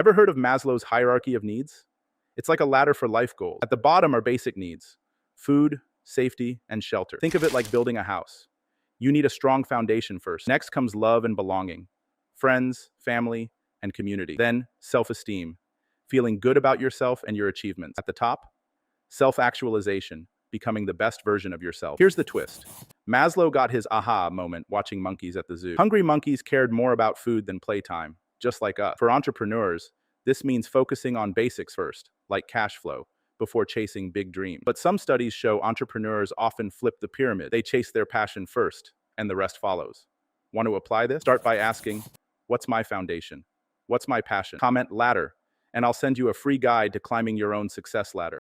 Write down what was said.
Ever heard of Maslow's hierarchy of needs? It's like a ladder for life goals. At the bottom are basic needs: food, safety, and shelter. Think of it like building a house. You need a strong foundation first. Next comes love and belonging, friends, family, and community. Then, self-esteem, feeling good about yourself and your achievements. At the top, self-actualization, becoming the best version of yourself. Here's the twist. Maslow got his aha moment watching monkeys at the zoo. Hungry monkeys cared more about food than playtime, just like us. For entrepreneurs, this means focusing on basics first, like cash flow, before chasing big dreams. But some studies show entrepreneurs often flip the pyramid. They chase their passion first, and the rest follows. Want to apply this? Start by asking, what's my foundation? What's my passion? Comment ladder, and I'll send you a free guide to climbing your own success ladder.